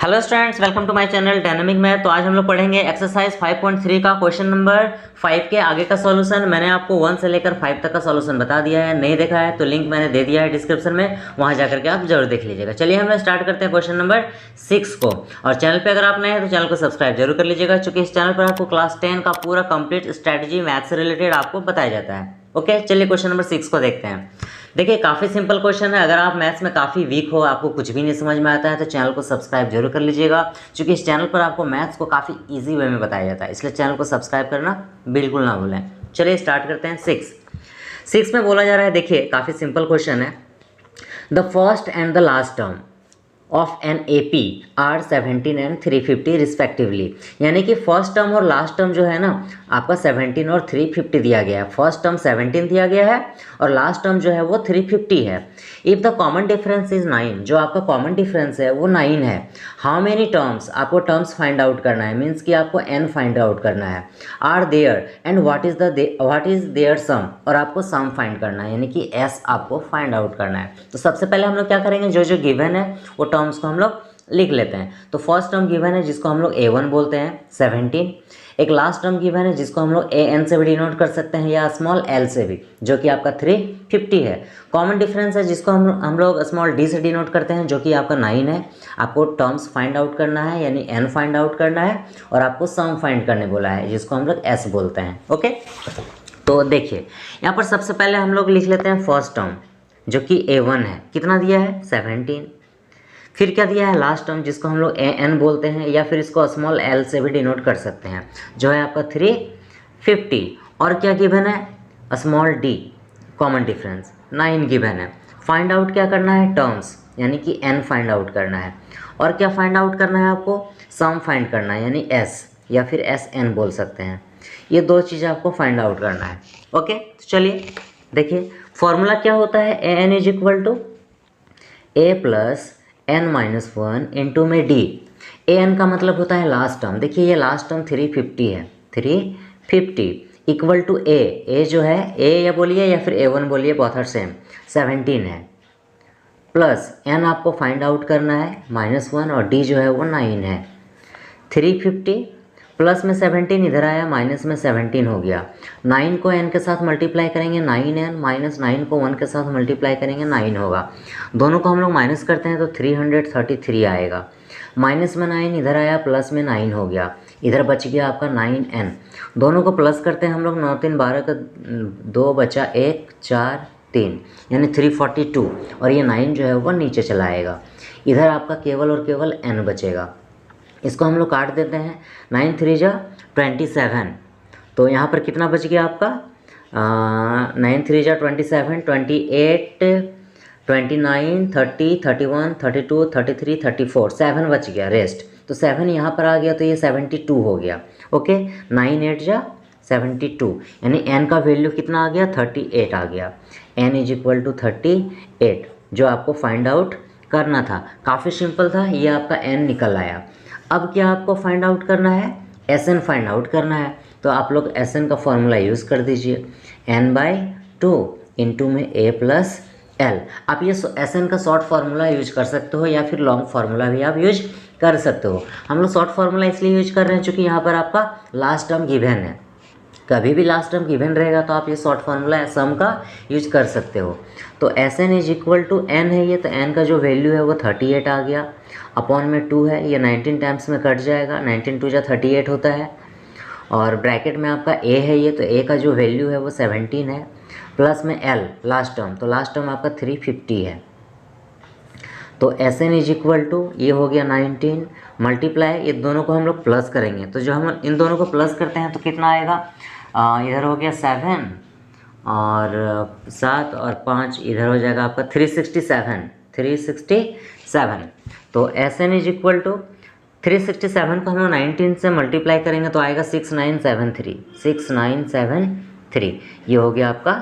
Hello students, welcome to my channel dynamic math. तो आज हम लोग पढ़ेंगे एक्सरसाइज 5.3 का क्वेश्चन नंबर 5 के आगे का सॉल्यूशन। मैंने आपको 1 से लेकर 5 तक का सॉल्यूशन बता दिया है। नहीं देखा है तो लिंक मैंने दे दिया है डिस्क्रिप्शन में, वहां जाकर के आप जरूर देख लीजिएगा। चलिए हम लोग स्टार्ट करते हैं क्वेश्चन नंबर 6 को। और चैनल पर अगर आप नए हैं तो चैनल को सब्सक्राइब जरूर कर लीजिएगा, चूँकि इस चैनल पर आपको क्लास 10 का पूरा कंप्लीट स्ट्रैटेजी मैथ से रिलेटेड आपको बताया जाता है। ओके, चलिए क्वेश्चन नंबर 6 को देखते हैं। देखिए, काफ़ी सिंपल क्वेश्चन है। अगर आप मैथ्स में काफ़ी वीक हो, आपको कुछ भी नहीं समझ में आता है, तो चैनल को सब्सक्राइब जरूर कर लीजिएगा, क्योंकि इस चैनल पर आपको मैथ्स को काफ़ी इजी वे में बताया जाता है। इसलिए चैनल को सब्सक्राइब करना बिल्कुल ना भूलें। चलिए स्टार्ट करते हैं। 6 में बोला जा रहा है, देखिए काफ़ी सिंपल क्वेश्चन है। The first and the last term of an AP are 17 and 350 respectively. यानी कि फर्स्ट टर्म और लास्ट टर्म जो है ना, आपका 17 और 350 दिया गया है। फर्स्ट टर्म 17 दिया गया है और लास्ट टर्म जो है वो 350 है। If the common difference is 9, जो आपका कॉमन डिफरेंस है वो 9 है। हाउ मेनी टर्म्स, आपको टर्म्स फाइंड आउट करना है, मीन्स कि आपको n फाइंड आउट करना है। Are there and what is their sum, और आपको सम फाइंड करना है, यानी कि s आपको फाइंड आउट करना है। तो सबसे पहले हम लोग क्या करेंगे, जो जो गिवन है वो टर्म्स को हम लोग लिख लेते हैं। तो फर्स्ट टर्म गिवन है जिसको हम लोग A1 बोलते हैं 17। एक लास्ट टर्म गिवन है जिसको हम लोग AN से भी डिनोट कर सकते हैं या स्मॉल l से भी, जो कि आपका 350 है। कॉमन डिफरेंस है जिसको हम लोग स्मॉल d से डिनोट करते हैं, जो कि आपका 9 है। आपको टर्म्स फाइंड आउट करना है, यानी n फाइंड आउट करना है, और आपको सम फाइंड करने बोला है, जिसको हम लोग s बोलते हैं। ओके, तो देखिए यहाँ पर सबसे पहले हम लोग लिख लेते हैं फर्स्ट टर्म, जो कि A1 है। कितना दिया है? 17। फिर क्या दिया है? लास्ट टर्म, जिसको हम लोग AN बोलते हैं, या फिर इसको स्मॉल l से भी डिनोट कर सकते हैं, जो है आपका 350। और क्या गिवन है? Small d, common difference 9 given है। फाइंड आउट क्या करना है? टर्म्स, यानी कि n फाइंड आउट करना है। और क्या फाइंड आउट करना है आपको? सम फाइंड करना है, यानी s, या फिर SN बोल सकते हैं। ये दो चीज़ें आपको फाइंड आउट करना है। ओके, तो चलिए देखिए फॉर्मूला क्या होता है। AN is equal to A plus n-1 into में d। AN का मतलब होता है लास्ट टर्म। देखिए ये लास्ट टर्म 350 है, 350 इक्वल टू A जो है, A या बोलिए या फिर A1 बोलिए, बोथ आर सेम, 17 है, प्लस n आपको फाइंड आउट करना है -1, और d जो है वो 9 है। 350 प्लस में 17 इधर आया, माइनस में 17 हो गया। 9 को n के साथ मल्टीप्लाई करेंगे 9n, माइनस 9 को 1 के साथ मल्टीप्लाई करेंगे 9 होगा। दोनों को हम लोग माइनस करते हैं तो 333 आएगा। माइनस में 9 इधर आया, प्लस में 9 हो गया, इधर बच गया आपका 9n। दोनों को प्लस करते हैं हम लोग, 9 3 12 का 2 बचा 1 4 3, यानी 342। और ये 9 जो है वो नीचे चला आएगा। इधर आपका केवल और केवल n बचेगा। इसको हम लोग काट देते हैं, 9 3 जा 27। तो यहाँ पर कितना बच गया आपका? 9 3 जा 27, 28 29 30 31 32 33 34, 7 बच गया रेस्ट। तो 7 यहाँ पर आ गया, तो ये 72 हो गया। ओके, 9 8 जा 72, यानी n का वैल्यू कितना आ गया? 38 आ गया। n इज इक्वल टू 38, जो आपको फाइंड आउट करना था। काफ़ी सिंपल था, ये आपका n निकल आया। अब क्या आपको फाइंड आउट करना है? SN फाइंड आउट करना है। तो आप लोग SN का फॉर्मूला यूज़ कर दीजिए, n/2 इंटू में A प्लस L। आप ये SN का शॉर्ट फार्मूला यूज कर सकते हो, या फिर लॉन्ग फार्मूला भी आप यूज कर सकते हो। हम लोग शॉर्ट फार्मूला इसलिए यूज कर रहे हैं क्योंकि यहाँ पर आपका लास्ट टर्म गिवन है। कभी भी लास्ट टर्म गिवन रहेगा तो आप ये शॉर्ट फार्मूला सम का यूज कर सकते हो। तो SN is equal to n है ये, तो n का जो वैल्यू है वो 38 आ गया, अपॉन में 2 है, ये 19 टाइम्स में कट जाएगा, 19 2 जा 38 होता है। और ब्रैकेट में आपका A है ये, तो A का जो वैल्यू है वो 17 है, प्लस में L लास्ट टर्म, तो लास्ट टर्म आपका 350 है। तो SN इज इक्वल टू, ये हो गया 19 मल्टीप्लाई, ये दोनों को हम लोग प्लस करेंगे। तो जो हम इन दोनों को प्लस करते हैं तो कितना आएगा? इधर हो गया 7 और 7 और 5, इधर हो जाएगा आपका 367। तो SN इज इक्वल टू 367 को हम लोग 19 से मल्टीप्लाई करेंगे तो आएगा 6973, 6973। ये हो गया आपका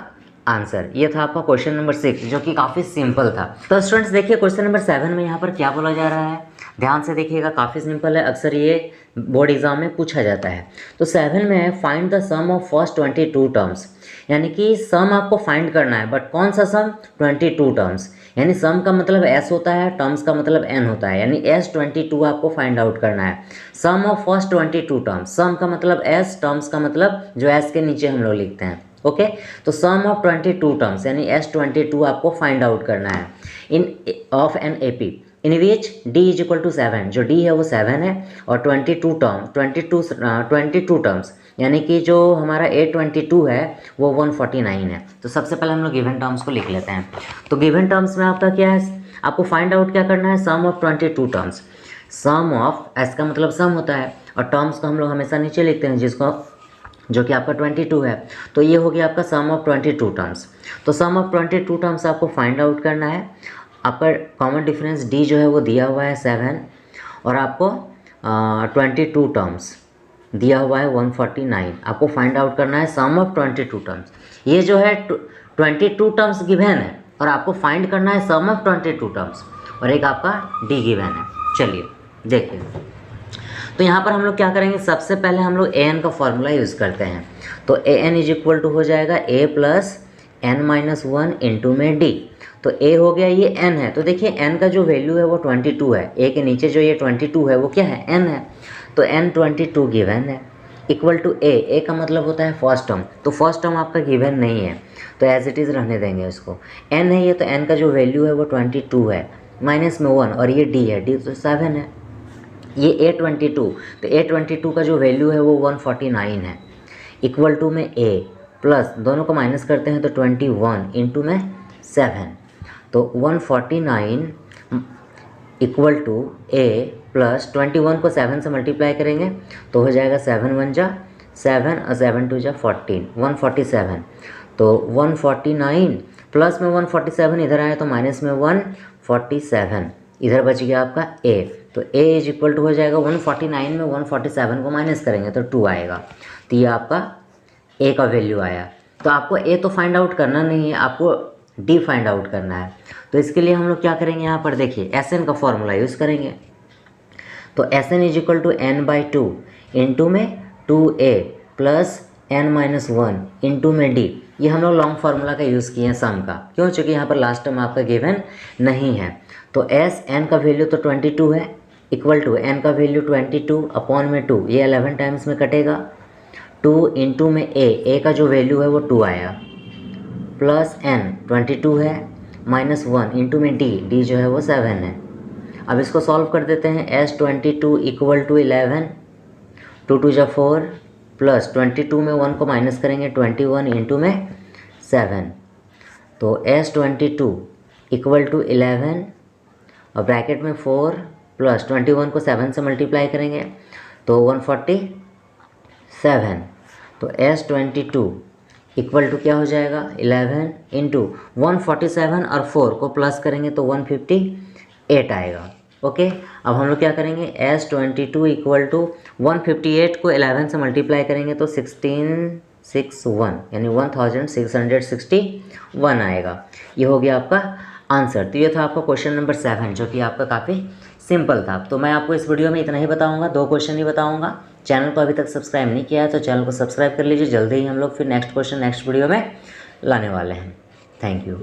आंसर। ये था आपका क्वेश्चन नंबर 6 जो कि काफ़ी सिंपल था। तो स्टूडेंट्स देखिए क्वेश्चन नंबर 7 में यहाँ पर क्या बोला जा रहा है, ध्यान से देखिएगा, काफ़ी सिंपल है, अक्सर ये बोर्ड एग्जाम में पूछा जाता है। तो 7 में है find the sum of first 22 terms, यानी कि सम आपको फाइंड करना है, बट कौन सा सम, 22 टर्म्स, यानी सम का मतलब s होता है, टर्म्स का मतलब n होता है, यानी S22 आपको फाइंड आउट करना है। सम ऑफ फर्स्ट 22 टर्म्स, सम का मतलब s, टर्म्स का मतलब जो s के नीचे हम लोग लिखते हैं, ओके। तो सम ऑफ 22 टर्म्स यानी S22 आपको फाइंड आउट करना है n of an AP in which D is equal to 7, जो D है वो 7 है, और 22 टर्म्स यानी कि जो हमारा A22 है वो 149 है। तो सबसे पहले हम लोग गिवन टर्म्स को लिख लेते हैं। तो गिवन टर्म्स में आपका क्या है, आपको फाइंड आउट क्या करना है, sum of 22 terms. Sum of S का मतलब सम होता है, और टर्म्स को हम लोग हमेशा नीचे लिखते हैं, जिसको जो कि आपका 22 है। तो ये हो गया आपका सम ऑफ 22 टर्म्स। तो सम ऑफ 22 टर्म्स आपको फाइंड आउट करना है। आपका कॉमन डिफरेंस D जो है वो दिया हुआ है 7, और आपको 22 टर्म्स दिया हुआ है 149। आपको फाइंड आउट करना है सम ऑफ 22 टर्म्स। ये जो है 22 टर्म्स गिवन है, और आपको फाइंड करना है सम ऑफ 22 टर्म्स, और एक आपका D गिवन है। चलिए देखिए, तो यहाँ पर हम लोग क्या करेंगे, सबसे पहले हम लोग an का फॉर्मूला यूज़ करते हैं। तो an इज इक्वल टू हो जाएगा a प्लस n-1 इंटू में d। तो a हो गया, ये n है। तो देखिए n का जो वैल्यू है वो 22 है, a के नीचे जो ये 22 है वो क्या है, n है। तो n 22 गिवन है, इक्वल टू a का मतलब होता है फर्स्ट टर्म। तो फर्स्ट टर्म आपका गिवन नहीं है, तो एज इट इज़ रहने देंगे इसको। n है ये, तो n का जो वैल्यू है वो 22 है, माइनस में 1, और ये d है, d तो 7 है। ये A22, तो A22 का जो वैल्यू है वो 149 है, इक्वल टू में A प्लस, दोनों को माइनस करते हैं तो 21 इंटू में 7। तो 149 इक्वल टू A प्लस 21 को 7 से मल्टीप्लाई करेंगे तो हो जाएगा 7 1 जा 7 और 7 2 जा 14, 147। तो 149 प्लस में 147 इधर आया तो माइनस में 147, इधर बच गया आपका A। तो A इज इक्वल टू हो जाएगा 149 में 147 को माइनस करेंगे तो 2 आएगा। तो ये आपका A का वैल्यू आया। तो आपको A तो फाइंड आउट करना नहीं है, आपको D फाइंड आउट करना है। तो इसके लिए हम लोग क्या करेंगे, यहाँ पर देखिए SN का फॉर्मूला यूज़ करेंगे। तो SN is equal to n/2 into में 2A प्लस n-1 इंटू में D। ये हम लोग लॉन्ग फार्मूला का यूज़ किए हैं सम का, क्यों, चूँकि यहाँ पर लास्ट टर्म आपका गिवन नहीं है। तो n का वैल्यू तो 22 है, इक्वल टू n का वैल्यू 22 अपॉन में 2, ये 11 टाइम्स में कटेगा। 2 इंटू में A का जो वैल्यू है वो 2 आया, प्लस n 22 है, माइनस 1 इंटू में D जो है वो 7 है। अब इसको सॉल्व कर देते हैं। S22 इक्वल टू 11, 2 2 जा 4, प्लस 22 में 1 को माइनस करेंगे 21 इंटू में 7। तो S22 इक्वल टू 11 और ब्रैकेट में 4 प्लस 21 को 7 से मल्टीप्लाई करेंगे तो 147। तो S22 इक्वल टू क्या हो जाएगा, 11 इंटू 147 और 4 को प्लस करेंगे तो 158 आएगा। ओके, अब हम लोग क्या करेंगे, S22 इक्वल टू 158 को 11 से मल्टीप्लाई करेंगे तो 1661 यानी 1661 आएगा। ये हो गया आपका आंसर। तो ये था आपका क्वेश्चन नंबर 7 जो कि आपका काफ़ी सिंपल था। तो मैं आपको इस वीडियो में इतना ही बताऊंगा, 2 क्वेश्चन ही बताऊंगा। चैनल को अभी तक सब्सक्राइब नहीं किया है तो चैनल को सब्सक्राइब कर लीजिए। जल्दी ही हम लोग फिर नेक्स्ट क्वेश्चन नेक्स्ट वीडियो में लाने वाले हैं। Thank you.